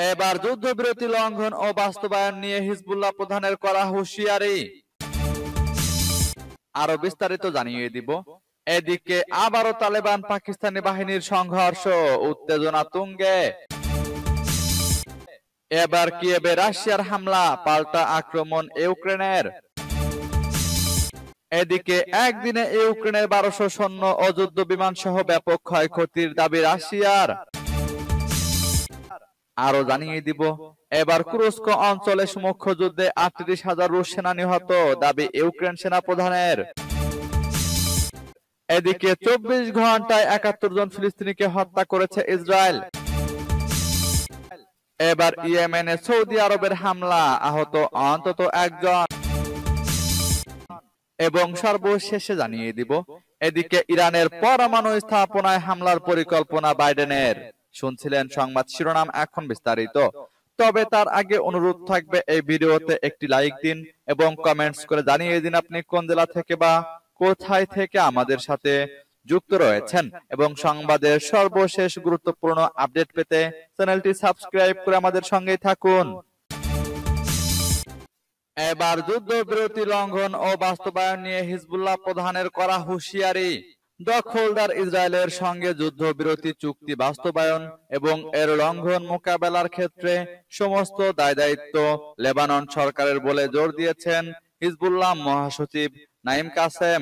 এবার যুদ্ধবিরতি লঙ্ঘন ও বাস্তবায়ন নিয়ে হিজবুল্লাহ প্রধানের করা হুঁশিয়ারি। আরো বিস্তারিত জানিয়ে দিব। এদিকে আবারও তালেবান পাকিস্তানি বাহিনীর সংঘর্ষ, উত্তেজনা তুঙ্গে। এবার কিয়েভে রাশিয়ার হামলা, পাল্টা আক্রমণ ইউক্রেনের। এদিকে একদিনে ইউক্রেনের 1200 সৈন্য ও যুদ্ধ বিমান সহ ব্যাপক ক্ষয়ক্ষতির দাবি রাশিয়ার। আরো জানিয়ে দিব, এবার কুরস্ক অঞ্চলে মুখ্য যুদ্ধে 38,000 রুশ সেনা নিহত, দাবি ইউক্রেন সেনা প্রধানের। এদিকে 24 ঘন্টায় 71 জন ফিলিস্তিনিকে হত্যা করেছে ইসরায়েল। এবার ইয়েমেনে সৌদি আরবের হামলা, আহত অন্তত 1 জন। এবং সর্বশেষে জানিয়ে দিব, এদিকে ইরানের পরমাণু স্থাপনায় হামলার পরিকল্পনা বাইডেনের। শুনছিলেন সংবাদ শিরোনাম, এখন বিস্তারিত। তবে তার আগে অনুরোধ থাকবে, এই ভিডিওতে একটি লাইক দিন এবং কমেন্টস করে জানিয়ে দিন আপনি কোন জেলা থেকে বা কোথায় থেকে আমাদের সাথে যুক্ত রয়েছেন, এবং সংবাদের সর্বশেষ গুরুত্বপূর্ণ আপডেট পেতে চ্যানেলটি সাবস্ক্রাইব করে আমাদের সঙ্গেই থাকুন। এবার যুদ্ধবিরতি লঙ্ঘন ও বাস্তবায়ন নিয়ে হিজবুল্লাহ প্রধানের করা হুঁশিয়ারি। দখলদার ইসরায়েলের সঙ্গে যুদ্ধবিরতি চুক্তি বাস্তবায়ন এবং এর লঙ্ঘন মোকাবেলার ক্ষেত্রে সমস্ত দায়-দায়িত্ব লেবানন সরকারের বলে জোর দিয়েছেন হিজবুল্লাহ মহাসচিব নাঈম কাসেম।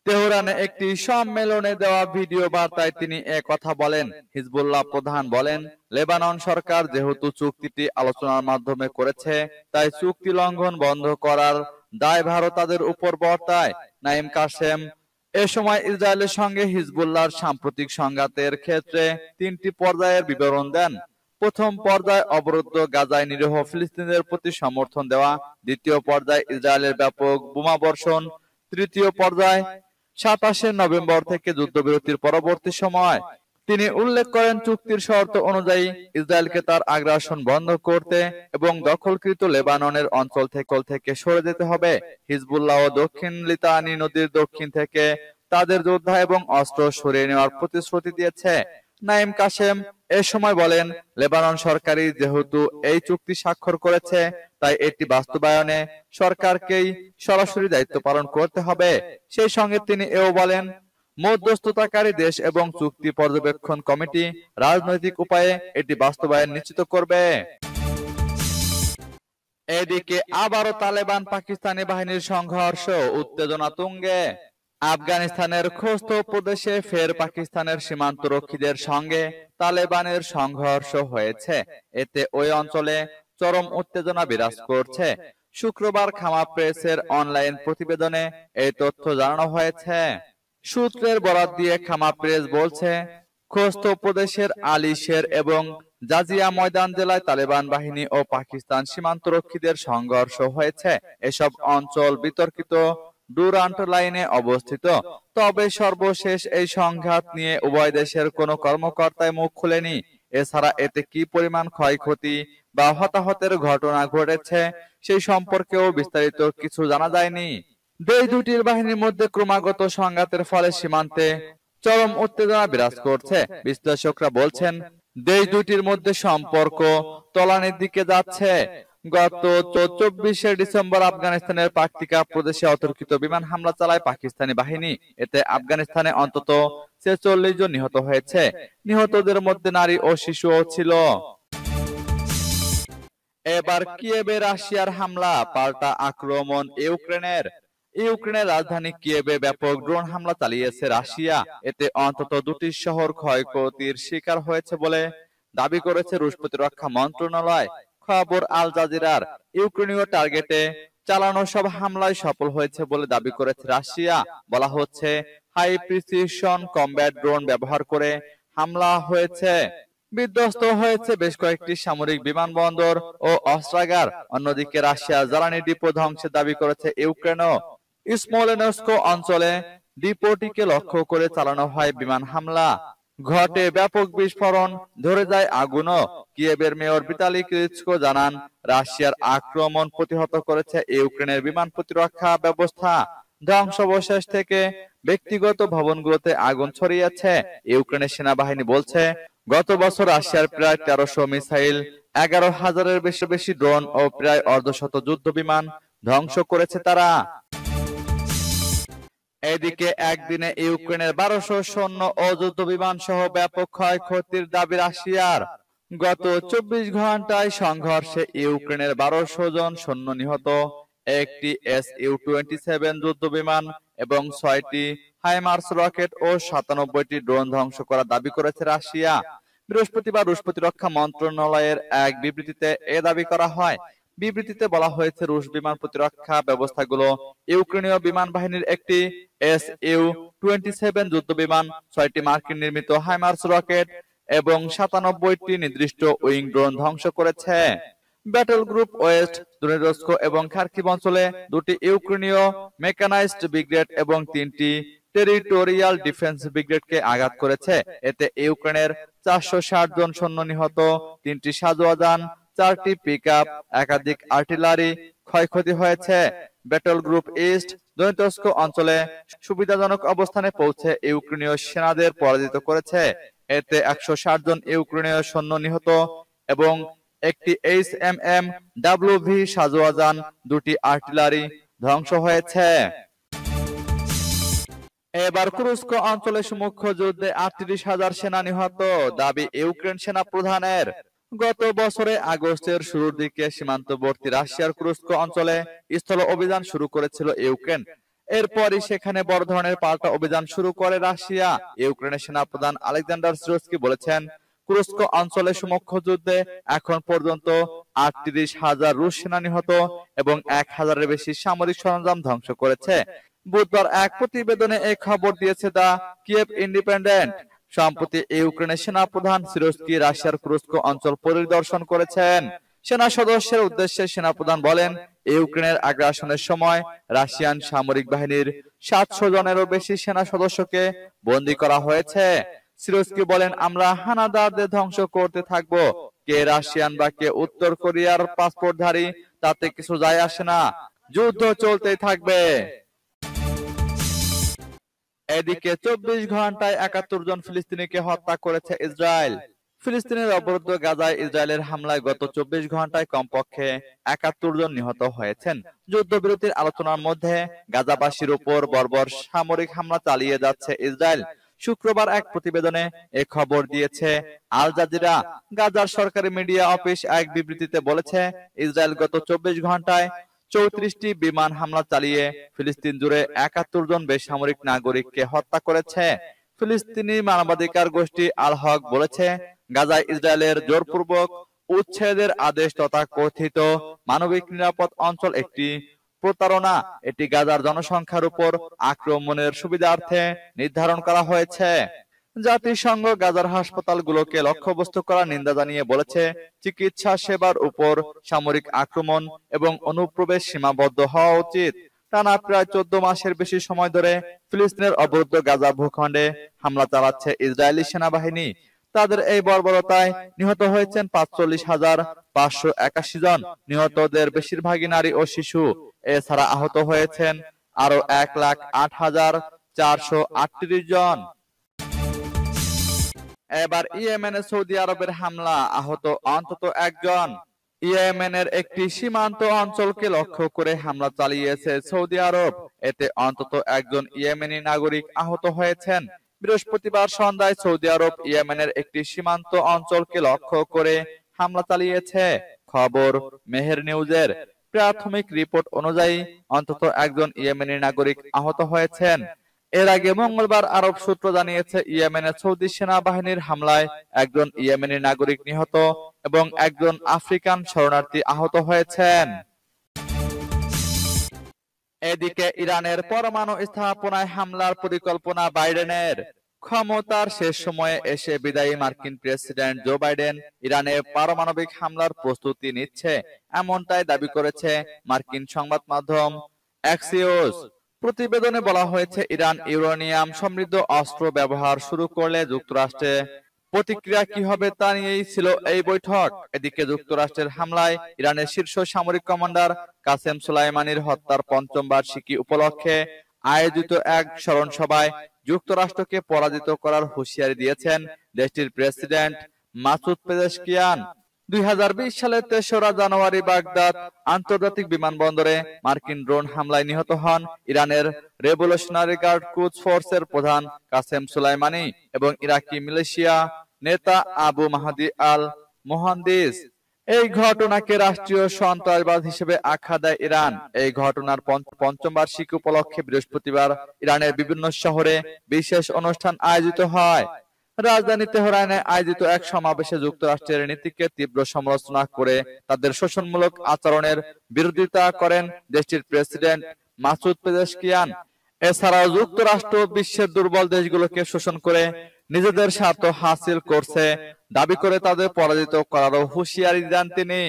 তেহরানে একটি সম্মেলনে দেওয়া ভিডিও বার্তায় তিনি কথা বলেন। হিজবুল্লাহ প্রধান বলেন, লেবানন সরকার যেহেতু চুক্তিটি আলোচনার মাধ্যমে করেছে, তাই চুক্তি লঙ্ঘন বন্ধ করার দায়ভারও তাদের উপর বর্তায়। নাঈম কাসেম এ সময় ইসরায়েলের সঙ্গে হিজবুল্লাহর সাম্প্রতিক সংঘাতের ক্ষেত্রে 3টি পর্যায়ের বিবরণ দেন। প্রথম পর্যায়ে অবরুদ্ধ গাজায় নিরীহ ফিলিস্তিনিদের প্রতি সমর্থন দেওয়া, দ্বিতীয় পর্যায়ে ইসরায়েলের ব্যাপক বোমাবর্ষণ, তৃতীয় পর্যায়ে 27 নভেম্বর থেকে যুদ্ধবিরতির পরবর্তী সময়। তিনি উল্লেখ করেন, চুক্তির শর্ত অনুযায়ী ইসরায়েলকে তার আগ্রাসন বন্ধ করতে এবং দখলকৃত লেবাননের অঞ্চল থেকে সরে যেতে হবে। হিজবুল্লাহ দক্ষিণ লিতানি নদীর দক্ষিণ থেকে তাদের যোদ্ধা এবং অস্ত্র সরিয়ে নেওয়ার প্রতিশ্রুতি দিয়েছে। নাঈম কাসেম এ সময় বলেন, লেবানন সরকারই যেহেতু এই চুক্তি স্বাক্ষর করেছে, তাই এটি বাস্তবায়নে সরকারকেই সরাসরি দায়িত্ব পালন করতে হবে। সেই সঙ্গে তিনি এও বলেন, মধ্যস্থতাকারী দেশ এবং চুক্তি পর্যবেক্ষণ কমিটি রাজনৈতিক উপায়ে এটি বাস্তবায়ন নিশ্চিত করবে। এদিকে আবারও তালেবান পাকিস্তানি বাহিনীর সংঘর্ষ, উত্তেজনা তুঙ্গে। আফগানিস্তানের খোস্ত প্রদেশে ফের পাকিস্তানের সীমান্তরক্ষীদের সঙ্গে তালেবানের সংঘর্ষ হয়েছে। এতে ওই অঞ্চলে চরম উত্তেজনা বিরাজ করছে। শুক্রবার খামা প্রেসের অনলাইন প্রতিবেদনে এই তথ্য জানানো হয়েছে। সূত্রের বরাত দিয়ে খামা প্রেস বলছে, খোস্ত প্রদেশের আলী শের এবং জাজিয়া ময়দান জেলায় তালেবান বাহিনী ও পাকিস্তান সীমান্তরক্ষীদের সংঘর্ষ হয়েছে। এসব অঞ্চল বিতর্কিত ডুরান্ট লাইনে অবস্থিত। তবে সর্বশেষ এই সংঘাত নিয়ে উভয় দেশের কোনো কর্মকর্তাই মুখ খুলেনি। এছাড়া এতে কি পরিমাণ ক্ষয়ক্ষতি বা হতাহতের ঘটনা ঘটেছে সেই সম্পর্কেও বিস্তারিত কিছু জানা যায়নি। দেশ দুটির বাহিনীর মধ্যে ক্রমাগত সংঘাতের ফলে সীমান্তে চরম উত্তেজনা বিরাজ করছে। বিশ্লেষকরা বলছেন, দেশ দুটির মধ্যে সম্পর্ক তলানির দিকে যাচ্ছে। গত 24 ডিসেম্বর আফগানিস্তানের পাকতিকা প্রদেশে অতর্কিত বিমান হামলা চালায় পাকিস্তানি বাহিনী। এতে আফগানিস্তানে অন্তত 46 জন নিহত হয়েছে। নিহতদের মধ্যে নারী ও শিশুও ছিল। এবার কিয়েভে রাশিয়ার হামলা, পাল্টা আক্রমণ ইউক্রেনের। ইউক্রেনের রাজধানী কিয়েভে ব্যাপক ড্রোন হামলা চালিয়েছে রাশিয়া। এতে অন্তত 2টি শহর ক্ষয়ক্ষতির শিকার হয়েছে বলে দাবি করেছে রুশ প্রতিরক্ষা মন্ত্রণালয়। খবর আল জাজিরার। ইউক্রেনীয় টার্গেটে চালানো সব হামলায় সফল হয়েছে বলে দাবি করেছে রাশিয়া। বলা হচ্ছে, হাই প্রিসিশন কমব্যাট ড্রোন ব্যবহার করে হামলা হয়েছে। বিধ্বস্ত হয়েছে বেশ কয়েকটি সামরিক বিমানবন্দর ও অস্ত্রাগার। অন্যদিকে রাশিয়া জ্বালানি ডিপো ধ্বংসের দাবি করেছে ইউক্রেনও। স্মোলেনস্ক অঞ্চলে ডিপোটিকে লক্ষ্য করে চালানো হয় বিমান হামলা। ঘটে ব্যাপক বিস্ফোরণ, ধরে যায় আগুনও। কিয়েভের মেয়র ভিতালি ক্লিচকো জানান, রাশিয়ার আক্রমণ প্রতিহত করেছে ইউক্রেনের বিমান প্রতিরক্ষা ব্যবস্থা। ধ্বংসাবশেষ থেকে ব্যক্তিগত ভবনগুলোতে আগুন ছড়িয়েছে। ইউক্রেনের সেনাবাহিনী বলছে, গত বছর রাশিয়ার প্রায় 1300 মিসাইল 11,000-এর বেশি ড্রোন ও প্রায় অর্ধশত যুদ্ধ বিমান ধ্বংস করেছে তারা। এদিকে একদিনে ইউক্রেনের 1200 সৈন্য ও যুদ্ধ বিমান সহ ব্যাপক ক্ষয়ক্ষতির দাবি রাশিয়ার। গত 24 ঘন্টায় সংঘর্ষে ইউক্রেনের 1200 জন সৈন্য নিহত, একটি Su-27 যুদ্ধ বিমান এবং 6টি হাইমার্স রকেট ও 97টি ড্রোন ধ্বংস করার দাবি করেছে রাশিয়া। বৃহস্পতিবার রুশ প্রতিরক্ষা মন্ত্রণালয়ের এক বিবৃতিতে এ দাবি করা হয়। বিবৃতিতে বলা হয়েছে, রুশ বিমান প্রতিরক্ষা ব্যবস্থাগুলো ইউক্রেনীয় বিমান বাহিনীর একটি Su-27 যুদ্ধ বিমান, 6টি মার্কিন নির্মিত হাইমার্স রকেট এবং 97টি নির্দিষ্ট উইং ড্রোন ধ্বংস করেছে। ব্যাটল গ্রুপ ওয়েস্ট দোনেৎস্ক এবং খার্কিভ অঞ্চলে 2টি ইউক্রেনীয় মেকানাইজড ব্রিগেড এবং 3টি টেরিটোরিয়াল ডিফেন্স ব্রিগেডকে আঘাত করেছে। এতে ইউক্রেনের 460 জন সৈন্য নিহত, 3টি সাঁজোয়া যান, 4টি পিকআপ, একাধিক আর্টিলারি ক্ষয়ক্ষতি হয়েছে। ব্যাটল গ্রুপ ইস্ট দোনেৎস্ক অঞ্চলে সুবিধাজনক অবস্থানে পৌঁছে ইউক্রেনীয় সেনাদের পরাজিত করেছে। এতে 160 জন ইউক্রেনীয় সৈন্য নিহত এবং একটি HMM-WV সাঁজোয়া যান, 2টি আর্টিলারি ধ্বংস হয়েছে। এবার কুরস্ক অঞ্চলে মুখ্য যুদ্ধে 38,000 সেনা নিহত, দাবি ইউক্রেন সেনা প্রধানের। গত বছরে আগস্টের শুরুর দিকে সীমান্তবর্তী রাশিয়ার কুরস্ক অঞ্চলে স্থল অভিযান শুরু করেছিল ইউক্রেন। এরপরই সেখানে বড় ধরনের পাল্টা অভিযান শুরু করে রাশিয়া। ইউক্রেনের সেনাপ্রধান আলেকজান্ডার সিরস্কি বলেছেন, কুরস্ক অঞ্চলে মুখ্য যুদ্ধে এখন পর্যন্ত 38,000 রুশ সেনা নিহত এবং 1,000-এর বেশি সামরিক সরঞ্জাম ধ্বংস করেছে। বুধবার এক প্রতিবেদনে এই খবর দিয়েছে দ্য কিয়েভ ইন্ডিপেন্ডেন্ট। সম্প্রতি ইউক্রেনের সেনাপ্রধান সিরস্কি রাশিয়ার কুরস্ক অঞ্চল পরিদর্শন করেছেন। সেনা সদস্যের উদ্দেশ্যে সেনাপ্রধান বলেন, ইউক্রেনের আগ্রাসনের সময় রাশিয়ান সামরিক বাহিনীর 700 জনেরও বেশি সেনা সদস্যকে বন্দী করা হয়েছে। সিরস্কি বলেন, আমরা হানাদারদের ধ্বংস করতে থাকব। কে রাশিয়ান বা কে উত্তর কোরিয়ার পাসপোর্টধারী তাতে কিছু যায় আসে না, যুদ্ধ চলতেই থাকবে। এদিকে 24 ঘন্টায় 71 জন ফিলিস্তিনিকে হত্যা করেছে ইসরায়েল। ফিলিস্তিনের অবরুদ্ধ গাজায় ইসরায়েলের হামলায় গত 24 ঘন্টায় কমপক্ষে 71 জন নিহত হয়েছেন। যুদ্ধবিরতির আলোচনার মধ্যে গাজাবাসীর উপর বর্বর সামরিক হামলা চালিয়ে যাচ্ছে ইসরায়েল। শুক্রবার এক প্রতিবেদনে এ খবর দিয়েছে আল জাজিরা। গাজার সরকারি মিডিয়া অফিস এক বিবৃতিতে বলেছে, ইসরায়েল গত 24 ঘন্টায় 34টি বিমান হামলা চালিয়ে ফিলিস্তিন জুড়ে 71 জন বেসামরিক নাগরিককে হত্যা করেছে। ফিলিস্তিনি মানবাধিকার গোষ্ঠী আল হক বলেছে, গাজায় ইসরায়েলের জোরপূর্বক উচ্ছেদের আদেশ তথা কথিত মানবিক নিরাপদ অঞ্চল একটি প্রতারণা। এটি গাজার জনসংখ্যার উপর আক্রমণের সুবিধার্থে নির্ধারণ করা হয়েছে। জাতিসংঘ গাজার হাসপাতালগুলোকে লক্ষ্যবস্তু করার নিন্দা জানিয়ে বলেছে, চিকিৎসা সেবার উপর সামরিক আক্রমণ এবং অনুপ্রবেশ সীমাবদ্ধ হওয়া উচিত। টানা প্রায় 14 মাসের বেশি সময় ধরে ফিলিস্তিনের অবরুদ্ধ গাজা ভূখণ্ডে হামলা চালাচ্ছে ইসরায়েলি সেনাবাহিনী। তাদের এই বর্বরতায় নিহত হয়েছেন 45,581 জন। নিহতদের বেশিরভাগই নারী ও শিশু। এছাড়া আহত হয়েছেন আরো 1,08,438 জন। এবার ইয়েমেনে সৌদি আরবের হামলা, আহত অন্তত 1 জন। ইয়েমেনের একটি সীমান্ত অঞ্চলকে লক্ষ্য করে হামলা চালিয়েছে সৌদি আরব। এতে অন্তত 1 জন ইয়েমেনি নাগরিক আহত হয়েছেন। বৃহস্পতিবার সন্ধ্যায় সৌদি আরব ইয়েমেনের একটি সীমান্ত অঞ্চলকে লক্ষ্য করে হামলা চালিয়েছে। খবর মেহের নিউজের। প্রাথমিক রিপোর্ট অনুযায়ী অন্তত 1 জন ইয়েমেনি নাগরিক আহত হয়েছেন। এর আগে মঙ্গলবার আরব সূত্র জানিয়েছে, ইয়েমেনের সৌদি সেনাবাহিনীর হামলায় 1 জন ইয়েমেনি নাগরিক নিহত এবং 1 জন আফ্রিকান শরণার্থী আহত হয়েছেন। এদিকে ইরানের পরমাণু স্থাপনায় হামলার পরিকল্পনা বাইডেনের। ক্ষমতার শেষ সময়ে এসে বিদায়ী মার্কিন প্রেসিডেন্ট জো বাইডেন ইরানে পারমাণবিক হামলার প্রস্তুতি নিচ্ছে, এমনটাই দাবি করেছে মার্কিন সংবাদ মাধ্যম অ্যাক্সিওস। প্রতিবেদনে বলা হয়েছে, ইরান ইউরেনিয়াম সমৃদ্ধ অস্ত্র ব্যবহার শুরু করলে যুক্তরাষ্ট্রে প্রতিক্রিয়া কি হবে তা নিয়েই ছিল এই বৈঠক। এদিকে যুক্তরাষ্ট্রের হামলায় ইরানের শীর্ষ সামরিক কমান্ডার কাসেম সোলাইমানির হত্যার 5ম বার্ষিকী উপলক্ষে আয়োজিত এক স্মরণ সভায় যুক্তরাষ্ট্রকে পরাজিত করার হুঁশিয়ারি দিয়েছেন দেশটির প্রেসিডেন্ট মাসুদ পেজেশকিয়ান। 2020 সালের 3রা জানুয়ারি বাগদাদ আন্তর্জাতিক বিমানবন্দরে মার্কিন ড্রোন হামলায় নিহত হন ইরানের রেভলিউশনারি গার্ড কুদস ফোর্সের প্রধান কাসেম সুলাইমানি এবং ইরাকি মিলিশিয়া নেতা আবু মাহদি আল মুহান্দিস। এই ঘটনাকে রাষ্ট্রীয় সন্ত্রাসবাদ হিসেবে আখ্যা দেয় ইরান। এই ঘটনার পঞ্চম বার্ষিকী উপলক্ষে বৃহস্পতিবার ইরানের বিভিন্ন শহরে বিশেষ অনুষ্ঠান আয়োজিত হয়। রাজধানী তেহরানে আয়োজিত এক সমাবেশে যুক্তরাষ্ট্রের নীতিকে তীব্র সমালোচনা করে তাদের শোষণমূলক আচরণের বিরোধিতা করেন দেশটির প্রেসিডেন্ট মাসুদ পেজেশকিয়ান। এছাড়াও যুক্তরাষ্ট্র বিশ্বের দুর্বল দেশগুলোকে শোষণ করে নিজেদের স্বার্থ হাসিল করছে দাবি করে তাদের পরাজিত করারও হুঁশিয়ারি দেন তিনি।